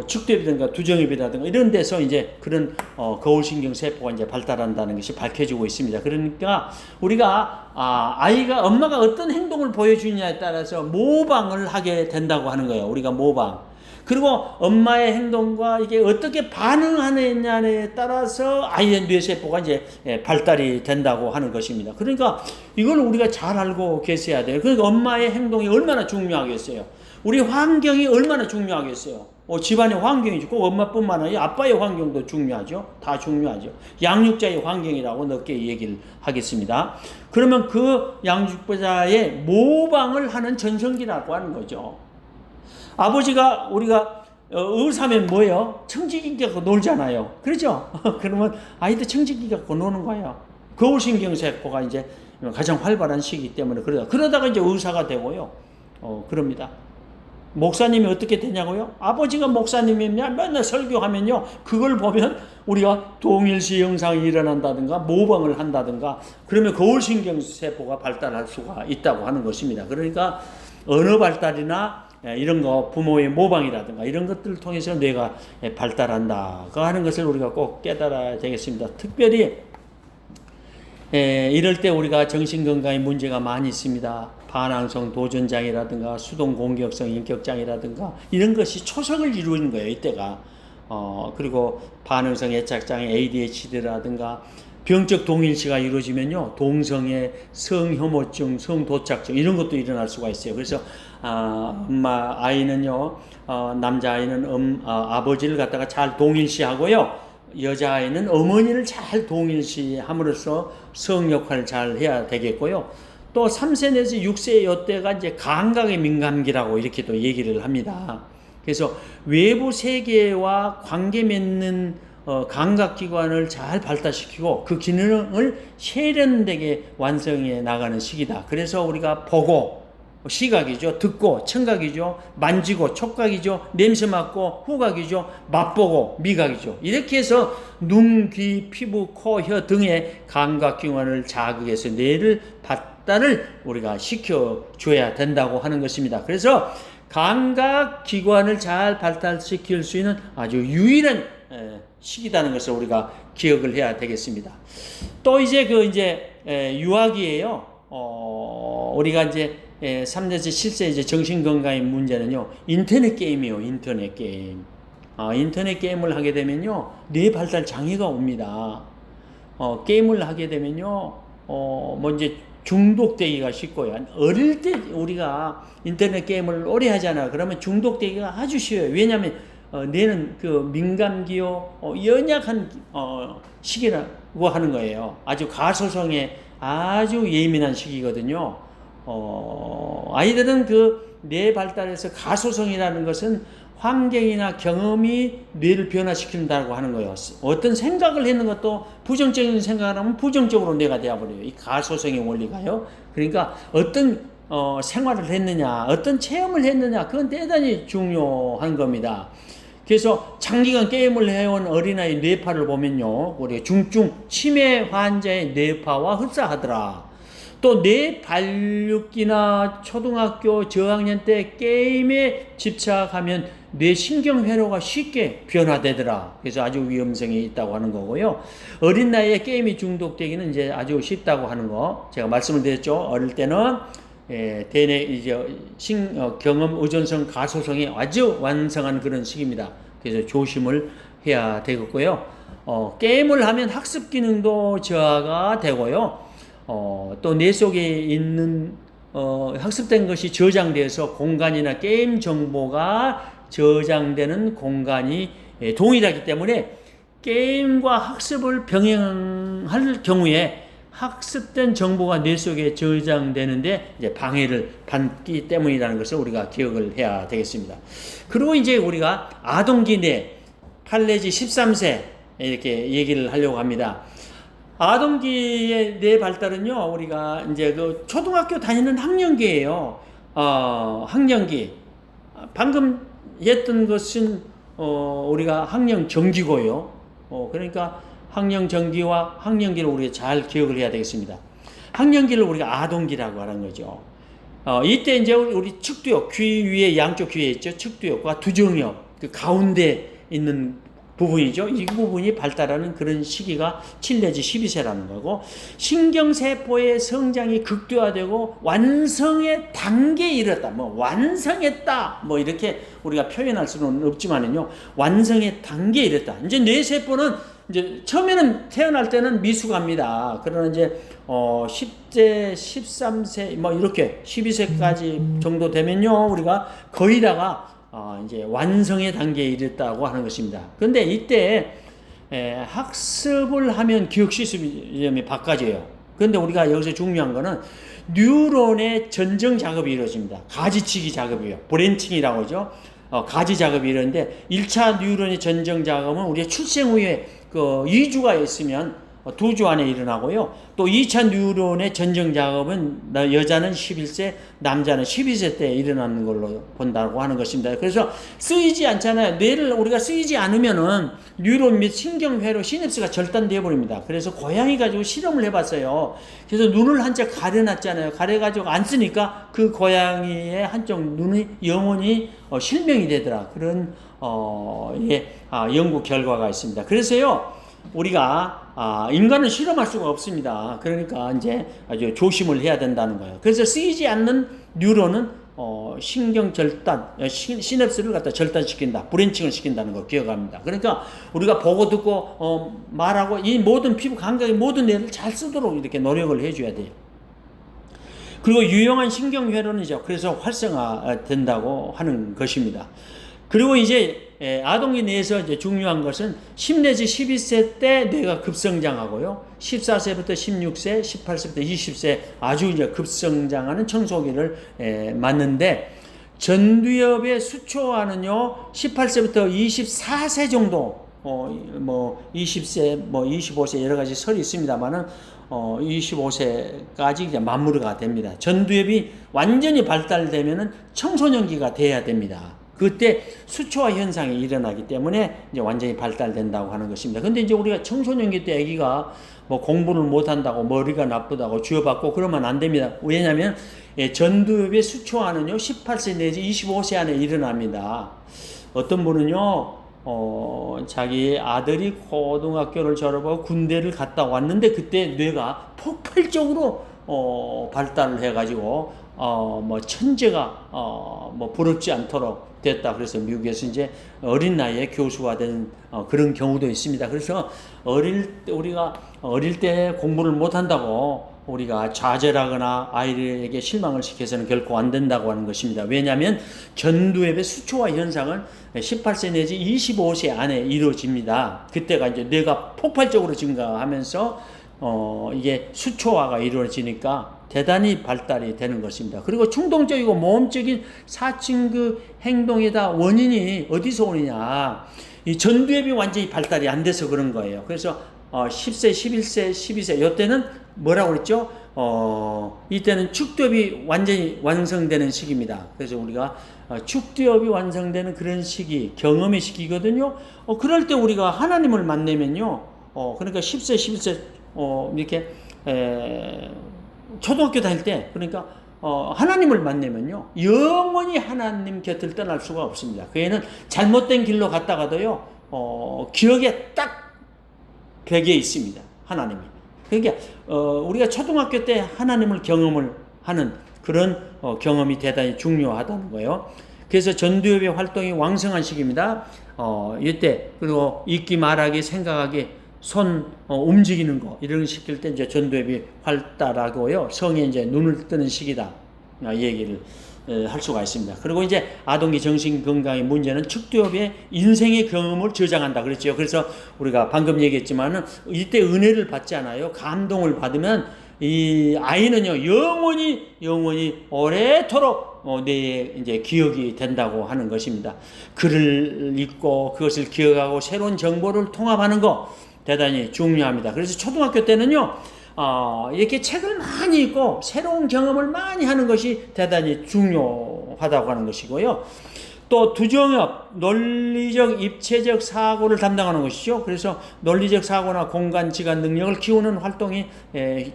축두엽이라든가 두정엽이라든가 이런 데서 이제 그런 거울신경세포가 이제 발달한다는 것이 밝혀지고 있습니다. 그러니까 우리가 아이가 엄마가 어떤 행동을 보여주느냐에 따라서 모방을 하게 된다고 하는 거예요. 우리가 모방. 그리고 엄마의 행동과 이게 어떻게 반응하느냐에 따라서 아이의 뇌세포가 이제 발달이 된다고 하는 것입니다. 그러니까 이걸 우리가 잘 알고 계셔야 돼요. 그러니까 엄마의 행동이 얼마나 중요하겠어요. 우리 환경이 얼마나 중요하겠어요. 집안의 환경이죠. 꼭 엄마뿐만 아니라 아빠의 환경도 중요하죠. 다 중요하죠. 양육자의 환경이라고 넓게 얘기를 하겠습니다. 그러면 그 양육자의 모방을 하는 전성기라고 하는 거죠. 아버지가 우리가 의사면 뭐예요? 청지기 갖고 놀잖아요. 그렇죠? 그러면 아이도 청지기 갖고 노는 거예요. 거울신경세포가 이제 가장 활발한 시기 때문에 그러다가 이제 의사가 되고요. 그럽니다. 목사님이 어떻게 되냐고요? 아버지가 목사님이면 맨날 설교하면요. 그걸 보면 우리가 동일시 현상이 일어난다든가 모방을 한다든가 그러면 거울신경세포가 발달할 수가 있다고 하는 것입니다. 그러니까 언어 발달이나 이런 거 부모의 모방이라든가 이런 것들을 통해서 뇌가 발달한다 하는 것을 우리가 꼭 깨달아야 되겠습니다. 특별히 이럴 때 우리가 정신건강에 문제가 많이 있습니다. 반항성 도전장애라든가 수동 공격성 인격장애라든가 이런 것이 초석을 이루는 거예요, 이때가. 그리고 반응성 애착장애 ADHD라든가 병적 동일시가 이루어지면요, 동성애, 성혐오증, 성도착증 이런 것도 일어날 수가 있어요. 그래서 아이는요, 남자아이는 아버지를 갖다가 잘 동일시하고요, 여자아이는 어머니를 잘 동일시함으로써 성 역할을 잘 해야 되겠고요. 또 3세 내지 6세 이때가 이제 감각의 민감기라고 이렇게 또 얘기를 합니다. 그래서 외부 세계와 관계 맺는 감각기관을 잘 발달시키고 그 기능을 세련되게 완성해 나가는 시기다. 그래서 우리가 보고, 시각이죠, 듣고, 청각이죠, 만지고, 촉각이죠, 냄새 맡고, 후각이죠, 맛보고, 미각이죠. 이렇게 해서 눈, 귀, 피부, 코, 혀 등의 감각기관을 자극해서 뇌를 발달을 우리가 시켜줘야 된다고 하는 것입니다. 그래서 감각기관을 잘 발달시킬 수 있는 아주 유일한 시기다는 것을 우리가 기억을 해야 되겠습니다. 또 이제 유아기예요. 우리가 이제 3세에서 7세 이제 정신건강의 문제는요, 인터넷 게임이에요, 인터넷 게임. 인터넷 게임을 하게 되면요, 뇌 발달 장애가 옵니다. 게임을 하게 되면요, 이제 중독되기가 쉽고요. 어릴 때 우리가 인터넷 게임을 오래 하잖아요. 그러면 중독되기가 아주 쉬워요. 왜냐하면 뇌는 그 민감기요, 연약한 시기라고 하는 거예요. 아주 가소성에 아주 예민한 시기거든요. 아이들은 그 뇌 발달에서 가소성이라는 것은 환경이나 경험이 뇌를 변화시킨다고 하는 거예요. 어떤 생각을 했는 것도 부정적인 생각을 하면 부정적으로 뇌가 되어버려요. 이 가소성의 원리가요. 그러니까 어떤 생활을 했느냐, 어떤 체험을 했느냐, 그건 대단히 중요한 겁니다. 그래서 장기간 게임을 해온 어린아이 뇌파를 보면요, 우리가 중증 치매 환자의 뇌파와 흡사하더라. 또 뇌 발육기나 초등학교 저학년 때 게임에 집착하면 뇌 신경회로가 쉽게 변화되더라. 그래서 아주 위험성이 있다고 하는 거고요. 어린 나이에 게임이 중독되기는 이제 아주 쉽다고 하는 거 제가 말씀을 드렸죠. 어릴 때는 대뇌 이제 경험 의존성 가소성이 아주 완성한 그런 시기입니다. 그래서 조심을 해야 되겠고요. 게임을 하면 학습 기능도 저하가 되고요. 또 뇌 속에 있는 학습된 것이 저장돼서 공간이나 게임 정보가 저장되는 공간이 동일하기 때문에 게임과 학습을 병행할 경우에 학습된 정보가 뇌 속에 저장되는데 이제 방해를 받기 때문이라는 것을 우리가 기억을 해야 되겠습니다. 그리고 이제 우리가 아동기 뇌 8 내지 13세 이렇게 얘기를 하려고 합니다. 아동기의 뇌 발달은요, 우리가 이제 그 초등학교 다니는 학년기예요. 학년기. 방금 했던 것은 우리가 학년 정기고요. 그러니까 학년 정기와 학년기를 우리가 잘 기억을 해야 되겠습니다. 학년기를 우리가 아동기라고 하는 거죠. 이때 이제 우리 측두엽, 귀 위에 양쪽 귀에 있죠. 측두엽과 두정엽, 그 가운데 있는 부분이죠. 이 부분이 발달하는 그런 시기가 7 내지 12세라는 거고, 신경세포의 성장이 극대화되고 완성의 단계에 이르렀다. 완성했다. 이렇게 우리가 표현할 수는 없지만은요, 완성의 단계에 이르렀다. 이제 뇌세포는 이제 처음에는 태어날 때는 미숙합니다. 그러나 이제 10세, 13세, 이렇게 12세까지 정도 되면요, 우리가 거의 다가 이제 완성의 단계에 이르렀다고 하는 것입니다. 그런데 이때 학습을 하면 기억 시스템이 바꿔져요. 그런데 우리가 여기서 중요한 거는 뉴런의 전정 작업이 이루어집니다. 가지치기 작업이에요. 브랜칭이라고 하죠. 가지 작업이 이러는데 1차 뉴런의 전정 작업은 우리가 출생 후에 그 2주가 있으면 2주 안에 일어나고요. 또 2차 뉴런의 전정 작업은 여자는 11세, 남자는 12세 때 일어나는 걸로 본다고 하는 것입니다. 그래서 쓰이지 않잖아요. 뇌를 우리가 쓰이지 않으면은 뉴런 및 신경회로 시냅스가 절단되어 버립니다. 그래서 고양이 가지고 실험을 해봤어요. 그래서 눈을 한쪽 가려놨잖아요. 가려가지고 안 쓰니까 그 고양이의 한쪽 눈이 영원히 실명이 되더라. 그런 연구 결과가 있습니다. 그래서요, 우리가 인간은 실험할 수가 없습니다. 그러니까 이제 아주 조심을 해야 된다는 거예요. 그래서 쓰이지 않는 뉴런은 신경 절단, 시냅스를 갖다 절단시킨다, 브랜칭을 시킨다는 걸 기억합니다. 그러니까 우리가 보고 듣고 말하고 이 모든 피부 감각의 모든 뇌를 잘 쓰도록 이렇게 노력을 해줘야 돼요. 그리고 유용한 신경회로는죠. 그래서 활성화된다고 하는 것입니다. 그리고 이제 아동기 내에서 이제 중요한 것은 10 내지 12세 때 뇌가 급성장하고요. 14세부터 16세, 18세부터 20세 아주 이제 급성장하는 청소기를 맞는데 전두엽의 수초화는요. 18세부터 24세 정도 뭐 20세, 뭐 25세 여러 가지 설이 있습니다만은 25세까지 이제 마무리가 됩니다. 전두엽이 완전히 발달되면은 청소년기가 돼야 됩니다. 그때 수초화 현상이 일어나기 때문에 이제 완전히 발달된다고 하는 것입니다. 근데 이제 우리가 청소년기 때 아기가 뭐 공부를 못한다고 머리가 나쁘다고 쥐어받고 그러면 안 됩니다. 왜냐하면 전두엽의 수초화는요 18세 내지 25세 안에 일어납니다. 어떤 분은요 자기 아들이 고등학교를 졸업하고 군대를 갔다 왔는데 그때 뇌가 폭발적으로 발달을 해가지고 뭐 천재가 뭐 부럽지 않도록 됐다. 그래서 미국에서 이제 어린 나이에 교수가 된 그런 경우도 있습니다. 그래서 우리가 어릴 때 공부를 못한다고 우리가 좌절하거나 아이들에게 실망을 시켜서는 결코 안 된다고 하는 것입니다. 왜냐하면 전두엽의 수초화 현상은 18세 내지 25세 안에 이루어집니다. 그때가 이제 뇌가 폭발적으로 증가하면서 이게 수초화가 이루어지니까 대단히 발달이 되는 것입니다. 그리고 충동적이고 모험적인 사춘기 행동에다 원인이 어디서 오느냐? 이 전두엽이 완전히 발달이 안 돼서 그런 거예요. 그래서 10세, 11세, 12세 이때는 뭐라고 그랬죠? 이때는 축두엽이 완전히 완성되는 시기입니다. 그래서 우리가 축두엽이 완성되는 그런 시기, 경험의 시기거든요. 그럴 때 우리가 하나님을 만나면요. 그러니까 10세, 11세 이렇게 초등학교 다닐 때 그러니까 하나님을 만나면요 영원히 하나님 곁을 떠날 수가 없습니다. 그 애는 잘못된 길로 갔다가도요 기억에 딱 벽에 있습니다. 하나님이. 그러니까 우리가 초등학교 때 하나님을 경험을 하는 그런 경험이 대단히 중요하다는 거예요. 그래서 전두엽의 활동이 왕성한 시기입니다. 이때 그리고 읽기, 말하기, 생각하기, 손 움직이는 거 이런 시킬 때 이제 전두엽이 활달하고요. 성에 이제 눈을 뜨는 시기다. 얘기를 할 수가 있습니다. 그리고 이제 아동기 정신 건강의 문제는 축두엽의 인생의 경험을 저장한다 그랬죠. 그래서 우리가 방금 얘기했지만은 이때 은혜를 받지 않아요. 감동을 받으면 이 아이는요 영원히 오래도록 내 이제 기억이 된다고 하는 것입니다. 글을 읽고 그것을 기억하고 새로운 정보를 통합하는 거 대단히 중요합니다. 그래서 초등학교 때는요, 이렇게 책을 많이 읽고 새로운 경험을 많이 하는 것이 대단히 중요하다고 하는 것이고요. 또 두정엽, 논리적, 입체적 사고를 담당하는 것이죠. 그래서 논리적 사고나 공간, 지각 능력을 키우는 활동이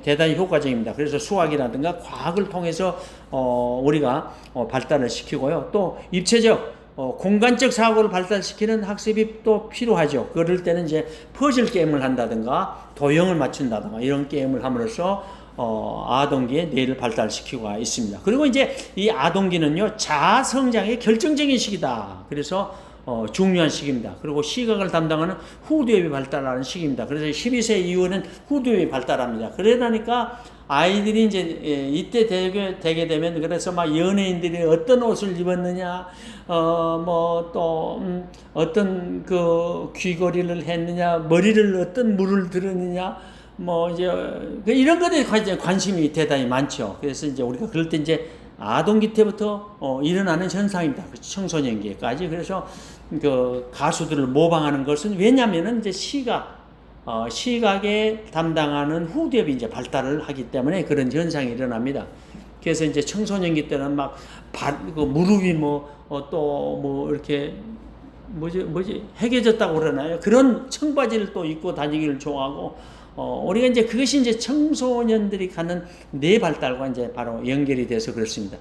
대단히 효과적입니다. 그래서 수학이라든가 과학을 통해서 우리가 발달을 시키고요. 또 입체적, 공간적 사고를 발달시키는 학습이 또 필요하죠. 그럴 때는 이제 퍼즐 게임을 한다든가 도형을 맞춘다든가 이런 게임을 함으로써 아동기의 뇌를 발달시키고 있습니다. 그리고 이제 이 아동기는요 자아 성장의 결정적인 시기다. 그래서 중요한 시기입니다. 그리고 시각을 담당하는 후두엽이 발달하는 시기입니다. 그래서 12세 이후에는 후두엽이 발달합니다. 그러다니까 아이들이 이제 이때 되게 되면 그래서 막 연예인들이 어떤 옷을 입었느냐, 뭐 또 어떤 그 귀걸이를 했느냐, 머리를 어떤 물을 들었느냐, 뭐 이제 이런 것에 관심이 대단히 많죠. 그래서 이제 우리가 그럴 때 이제 아동기 때부터 일어나는 현상입니다. 청소년기까지. 그래서 그 가수들을 모방하는 것은 왜냐하면은 이제 시각에 담당하는 후두엽이 이제 발달을 하기 때문에 그런 현상이 일어납니다. 그래서 이제 청소년기 때는 막 그 무릎이 또 뭐 이렇게 뭐지 해겨졌다고 그러나요? 그런 청바지를 또 입고 다니기를 좋아하고 우리가 이제 그것이 이제 청소년들이 갖는 뇌 발달과 이제 바로 연결이 돼서 그렇습니다.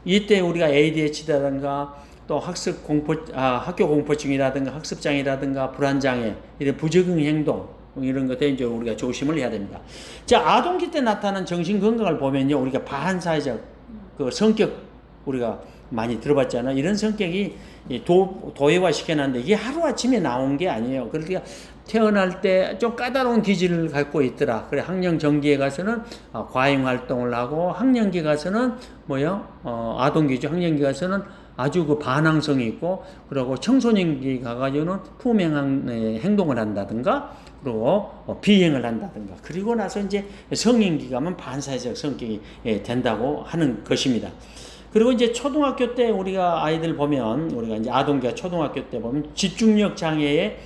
이때 우리가 ADHD라든가 또 학교 공포증이라든가 학습장애라든가 불안장애, 이런 부적응 행동, 이런 것에 이제 우리가 조심을 해야 됩니다. 자, 아동기 때 나타나는 정신 건강을 보면요, 우리가 반사회적 그 성격 우리가 많이 들어봤잖아요. 이런 성격이 도의화 시켜놨는데 이게 하루아침에 나온 게 아니에요. 그러니까 태어날 때 좀 까다로운 기질을 갖고 있더라. 그래, 학령정기에 가서는 과잉 활동을 하고, 학령기 가서는 아동기죠. 학령기 가서는 아주 그 반항성이 있고, 그리고 청소년기 가가지고는 품행한 행동을 한다든가, 그리고 비행을 한다든가, 그리고 나서 이제 성인기 가면 반사회적 성격이 된다고 하는 것입니다. 그리고 이제 초등학교 때 우리가 아이들 보면, 우리가 이제 아동기가 초등학교 때 보면 집중력 장애에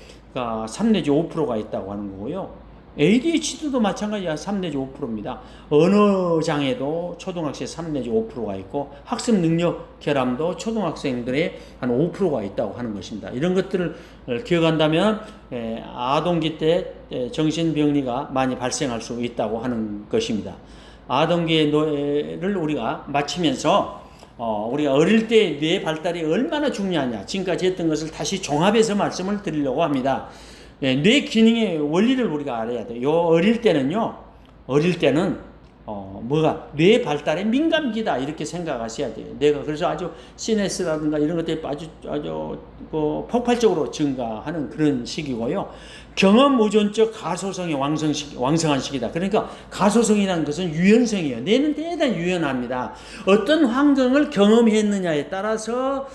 3 내지 5%가 있다고 하는 거고요. ADHD도 마찬가지야. 3 내지 5%입니다. 언어 장애도 초등학생 3 내지 5%가 있고, 학습 능력 결함도 초등학생들의 한 5%가 있다고 하는 것입니다. 이런 것들을 기억한다면 아동기 때 정신병리가 많이 발생할 수 있다고 하는 것입니다. 아동기의 노예를 우리가 마치면서 우리가 어릴 때 뇌 발달이 얼마나 중요하냐, 지금까지 했던 것을 다시 종합해서 말씀을 드리려고 합니다. 뇌 기능의 원리를 우리가 알아야 돼요. 어릴 때는 뇌 발달의 민감기다, 이렇게 생각하셔야 돼요. 뇌가 그래서 아주 시내스라든가 이런 것들이 아주 폭발적으로 증가하는 그런 시기고요. 경험 의존적 가소성이 왕성한 시기다. 그러니까 가소성이라는 것은 유연성이에요. 뇌는 대단히 유연합니다. 어떤 환경을 경험했느냐에 따라서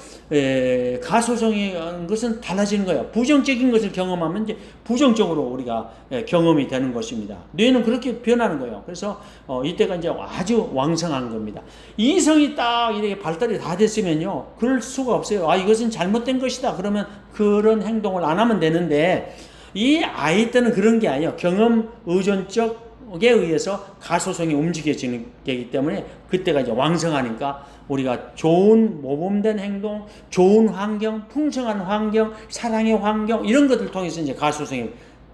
가소성이라는 것은 달라지는 거예요. 부정적인 것을 경험하면 이제 부정적으로 우리가 경험이 되는 것입니다. 뇌는 그렇게 변하는 거예요. 그래서 이때가 이제 아주 왕성한 겁니다. 이성이 딱 이렇게 발달이 다 됐으면요, 그럴 수가 없어요. 이것은 잘못된 것이다, 그러면 그런 행동을 안 하면 되는데, 이 아이 때는 그런 게 아니에요. 경험 의존적에 의해서 가소성이 움직여지는 게기 때문에 그때가 이제 왕성하니까 우리가 좋은 모범된 행동, 좋은 환경, 풍성한 환경, 사랑의 환경, 이런 것들을 통해서 이제 가소성이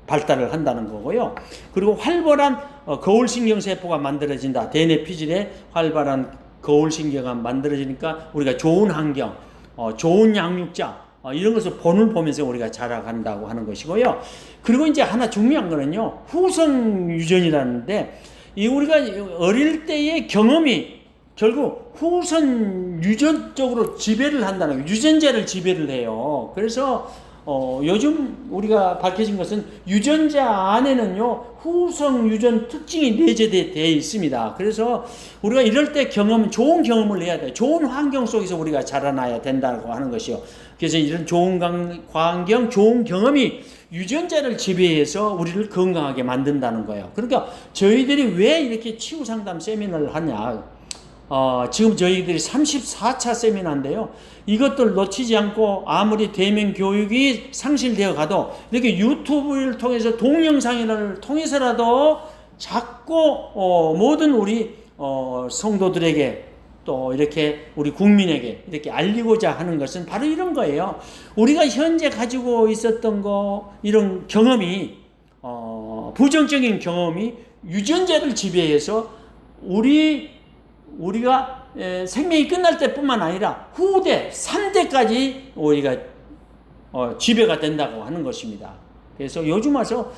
발달을 한다는 거고요. 그리고 활발한 거울신경세포가 만들어진다. 대뇌 피질에 활발한 거울신경이 만들어지니까 우리가 좋은 환경, 좋은 양육자, 이런 것을 본을 보면서 우리가 자라간다고 하는 것이고요. 그리고 이제 하나 중요한 거는요, 후성 유전이라는데, 우리가 어릴 때의 경험이 결국 후선 유전 쪽으로 지배를 한다는 거예요. 유전자를 지배를 해요. 그래서 요즘 우리가 밝혀진 것은 유전자 안에는요, 후성 유전 특징이 내재되어 있습니다. 그래서 우리가 이럴 때 좋은 경험을 해야 돼요. 좋은 환경 속에서 우리가 자라나야 된다고 하는 것이요. 그래서 이런 좋은 환경, 좋은 경험이 유전자를 지배해서 우리를 건강하게 만든다는 거예요. 그러니까 저희들이 왜 이렇게 치유상담 세미나를 하냐. 지금 저희들이 34차 세미나인데요. 이것들 놓치지 않고 아무리 대면 교육이 상실되어 가도 이렇게 유튜브를 통해서 동영상을 통해서라도 자꾸 모든 우리 성도들에게 또 이렇게 우리 국민에게 이렇게 알리고자 하는 것은 바로 이런 거예요. 우리가 현재 가지고 있었던 이런 경험이 부정적인 경험이 유전자를 지배해서 우리가 생명이 끝날 때뿐만 아니라 후대 3대까지 우리가 지배가 된다고 하는 것입니다. 그래서 요즘 와서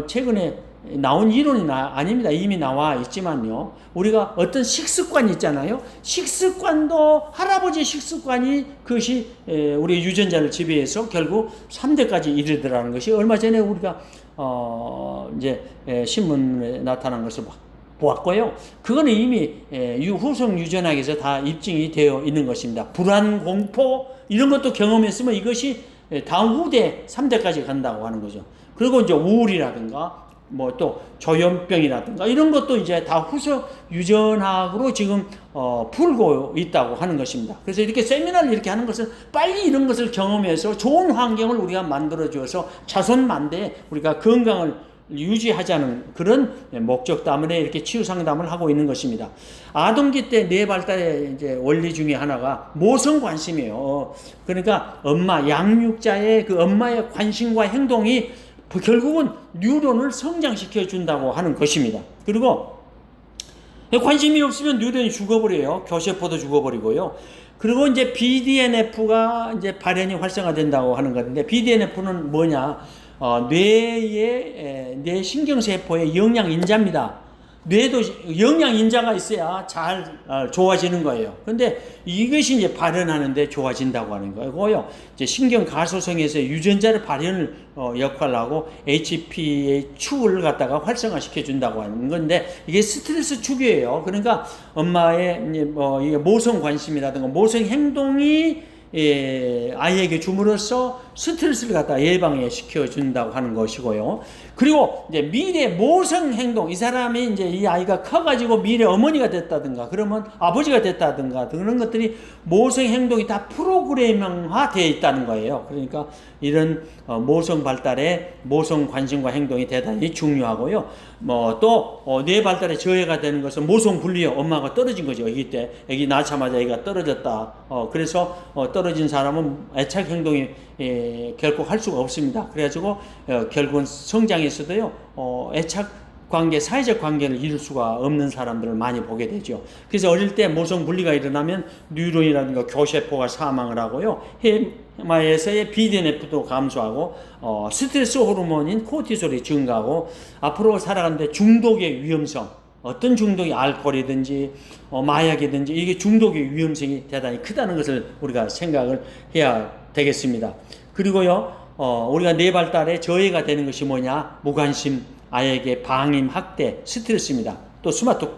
최근에 나온 이론이 아닙니다. 이미 나와 있지만요, 우리가 어떤 식습관이 있잖아요. 식습관도 할아버지 식습관이 그것이 우리 유전자를 지배해서 결국 3대까지 이르더라는 것이 얼마 전에 우리가 이제 신문에 나타난 것을 보았고요. 그거는 이미 후성 유전학에서 다 입증이 되어 있는 것입니다. 불안, 공포 이런 것도 경험했으면 이것이 다음 후대 3대까지 간다고 하는 거죠. 그리고 이제 우울이라든가 또 조현병이라든가 이런 것도 이제 다 후성 유전학으로 지금 풀고 있다고 하는 것입니다. 그래서 이렇게 세미나를 이렇게 하는 것은 빨리 이런 것을 경험해서 좋은 환경을 우리가 만들어 주어서 자손 만대에 우리가 건강을 유지하자는 그런 목적 때문에 이렇게 치유 상담을 하고 있는 것입니다. 아동기 때 뇌 발달의 이제 원리 중에 하나가 모성 관심이에요. 그러니까 양육자의 그 엄마의 관심과 행동이 결국은 뉴런을 성장시켜 준다고 하는 것입니다. 그리고 관심이 없으면 뉴런이 죽어버려요. 교세포도 죽어버리고요. 그리고 이제 BDNF가 이제 발현이 활성화된다고 하는 건데, BDNF는 뭐냐? 뇌 신경세포의 영양인자입니다. 뇌도 영양인자가 있어야 잘 좋아지는 거예요. 근데 이것이 이제 발현하는데 좋아진다고 하는 거고요. 이제 신경가소성에서 유전자를 발현을 역할을 하고 HP의 축을 갖다가 활성화시켜 준다고 하는 건데 이게 스트레스 축이에요. 그러니까 엄마의 이게 모성 관심이라든가 모성 행동이 아이에게 줌으로써 스트레스를 갖다 예방해 시켜 준다고 하는 것이고요. 그리고 이제 미래 모성 행동, 이 사람이 이제 이 아이가 커가지고 미래 어머니가 됐다든가 그러면 아버지가 됐다든가 그런 것들이 모성 행동이 다 프로그래밍화 되어 있다는 거예요. 그러니까 이런 모성 발달에 모성 관심과 행동이 대단히 중요하고요. 또 뇌 발달에 저해가 되는 것은 모성 분리요. 엄마가 떨어진 거죠. 아기 때 아기 낳자마자 아기가 떨어졌다. 그래서 떨어진 사람은 애착 행동이 결코 할 수가 없습니다. 그래가지고 결국은 성장에서도요 애착 관계, 사회적 관계를 이룰 수가 없는 사람들을 많이 보게 되죠. 그래서 어릴 때 모성 분리가 일어나면 뉴런이라든가 교세포가 사망을 하고요. 해마에서의 BDNF도 감소하고 스트레스 호르몬인 코티솔이 증가하고 앞으로 살아가는데 중독의 위험성, 어떤 중독이 알코올이든지 마약이든지 이게 중독의 위험성이 대단히 크다는 것을 우리가 생각을 해야 되겠습니다. 그리고요 우리가 뇌 발달에 저해가 되는 것이 뭐냐? 무관심, 아이에게 방임, 학대, 스트레스입니다. 또 스마트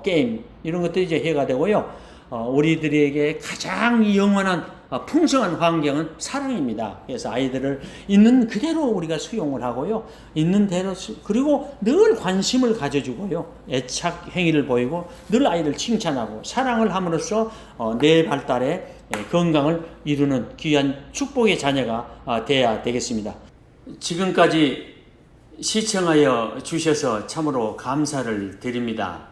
게임 이런 것들이 이제 해가 되고요. 우리들에게 가장 영원한 풍성한 환경은 사랑입니다. 그래서 아이들을 있는 그대로 우리가 수용을 하고요. 있는 대로 그리고 늘 관심을 가져주고요. 애착 행위를 보이고 늘 아이를 칭찬하고 사랑을 함으로써 뇌 발달에 건강을 이루는 귀한 축복의 자녀가 되어야 되겠습니다. 지금까지 시청하여 주셔서 참으로 감사를 드립니다.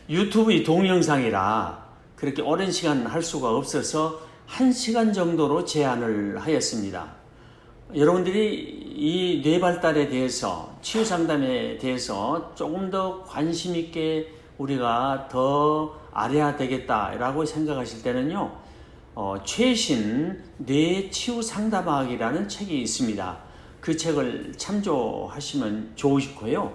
유튜브 동영상이라 그렇게 오랜 시간 할 수가 없어서 1시간 정도로 제한을 하였습니다. 여러분들이 이 뇌발달에 대해서 치유 상담에 대해서 조금 더 관심 있게 우리가 더 알아야 되겠다라고 생각하실 때는요. 최신 뇌치유 상담학이라는 책이 있습니다. 그 책을 참조하시면 좋으시고요.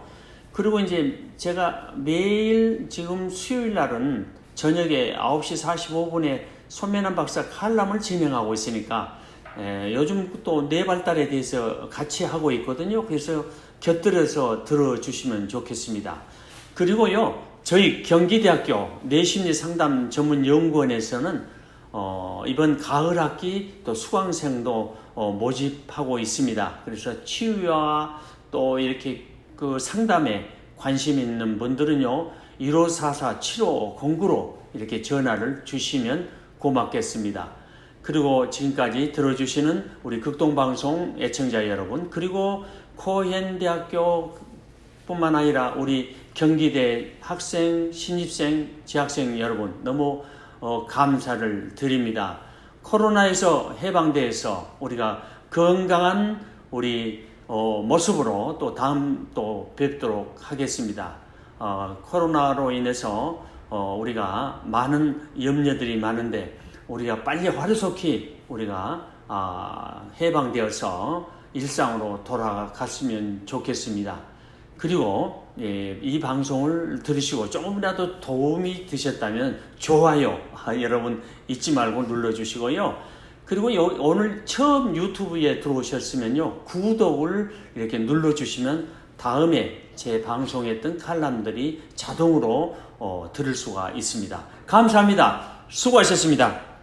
그리고 이제 제가 매일 지금 수요일 날은 저녁에 9시 45분에 손면한 박사 칼럼을 진행하고 있으니까 요즘 또 뇌 발달에 대해서 같이 하고 있거든요. 그래서 곁들여서 들어주시면 좋겠습니다. 그리고요, 저희 경기대학교 뇌심리상담 전문연구원에서는 이번 가을 학기 또 수강생도 모집하고 있습니다. 그래서 치유와 또 이렇게 그 상담에 관심 있는 분들은요, 1544-7509로 이렇게 전화를 주시면 고맙겠습니다. 그리고 지금까지 들어주시는 우리 극동방송 애청자 여러분, 그리고 코헨대학교 뿐만 아니라 우리 경기대 학생, 신입생, 재학생 여러분 너무 감사를 드립니다. 코로나에서 해방돼서 우리가 건강한 우리 모습으로 또 다음 또 뵙도록 하겠습니다. 코로나로 인해서 우리가 많은 염려들이 많은데 우리가 빨리 하루속히 우리가 해방되어서 일상으로 돌아갔으면 좋겠습니다. 그리고 이 방송을 들으시고 조금이라도 도움이 되셨다면 좋아요 여러분 잊지 말고 눌러주시고요. 그리고 오늘 처음 유튜브에 들어오셨으면요, 구독을 이렇게 눌러주시면 다음에 제 방송했던 칼럼들이 자동으로 들을 수가 있습니다. 감사합니다. 수고하셨습니다.